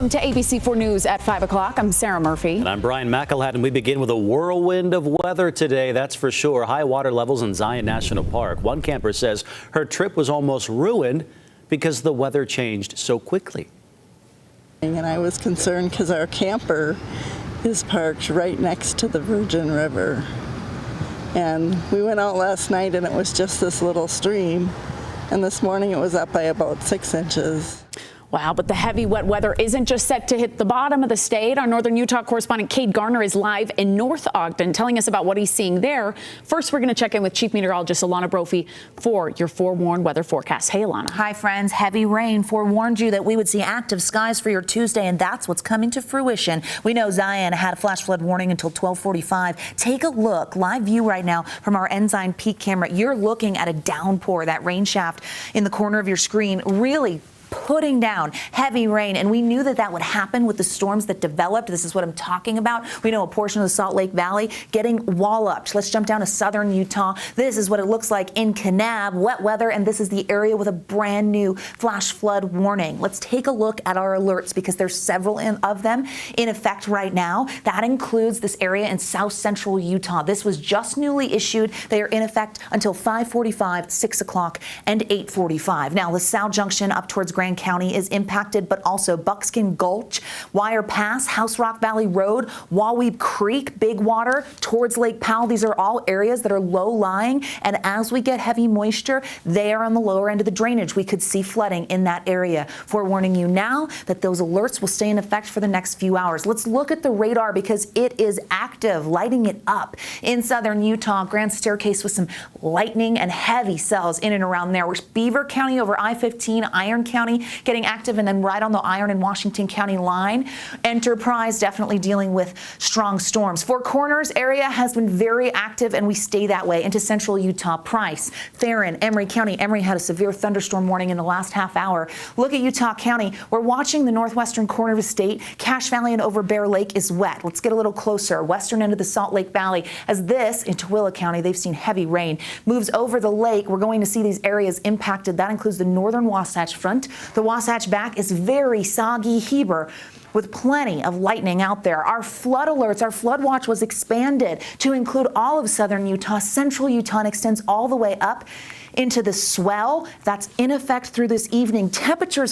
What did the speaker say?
To ABC4 News at 5 o'clock. I'm Sarah Murphy. And I'm Brian McElhat, and we begin with a whirlwind of weather today, that's for sure. High water levels in Zion National Park. One camper says her trip was almost ruined because the weather changed so quickly. And I was concerned because our camper is parked right next to the Virgin River. And we went out last night and it was just this little stream. And this morning it was up by about 6 inches. Wow, but the heavy wet weather isn't just set to hit the bottom of the state. Our Northern Utah correspondent Cade Garner is live in North Ogden telling us about what he's seeing there. First, we're going to check in with Chief Meteorologist Alana Brophy for your forewarned weather forecast. Hey, Alana. Hi, friends. Heavy rain forewarned you that we would see active skies for your Tuesday, and that's what's coming to fruition. We know Zion had a flash flood warning until 12:45. Take a look, live view right now from our Ensign Peak camera. You're looking at a downpour, that rain shaft in the corner of your screen, really putting down heavy rain, and we knew that that would happen with the storms that developed. This is what I'm talking about. We know a portion of the Salt Lake Valley getting walloped. Let's jump down to southern Utah. This is what it looks like in Kanab, wet weather, and this is the area with a brand new flash flood warning. Let's take a look at our alerts because there's several of them in effect right now. That includes this area in south central Utah. This was just newly issued. They are in effect until 5:45, 6 o'clock, and 8:45. Now, LaSalle Junction up towards Grand County is impacted, but also Buckskin Gulch, Wire Pass, House Rock Valley Road, Wawweeb Creek, Big Water towards Lake Powell. These are all areas that are low-lying, and as we get heavy moisture, they are on the lower end of the drainage. We could see flooding in that area. Forewarning you now that those alerts will stay in effect for the next few hours. Let's look at the radar because it is active, lighting it up in southern Utah. Grand Staircase with some lightning and heavy cells in and around there. We're Beaver County over I-15, Iron County getting active, and then right on the Iron and Washington County line. Enterprise definitely dealing with strong storms. Four Corners area has been very active, and we stay that way into central Utah. Price, Theron, Emery County. Emery had a severe thunderstorm warning in the last half hour. Look at Utah County. We're watching the northwestern corner of the state. Cache Valley and over Bear Lake is wet. Let's get a little closer. Western end of the Salt Lake Valley. As this in Tooele County, they've seen heavy rain. Moves over the lake. We're going to see these areas impacted. That includes the northern Wasatch Front. The Wasatch Back is very soggy. Heber with plenty of lightning out there. Our flood alerts, our flood watch was expanded to include all of southern Utah. Central Utah and extends all the way up into the swell. That's in effect through this evening. Temperatures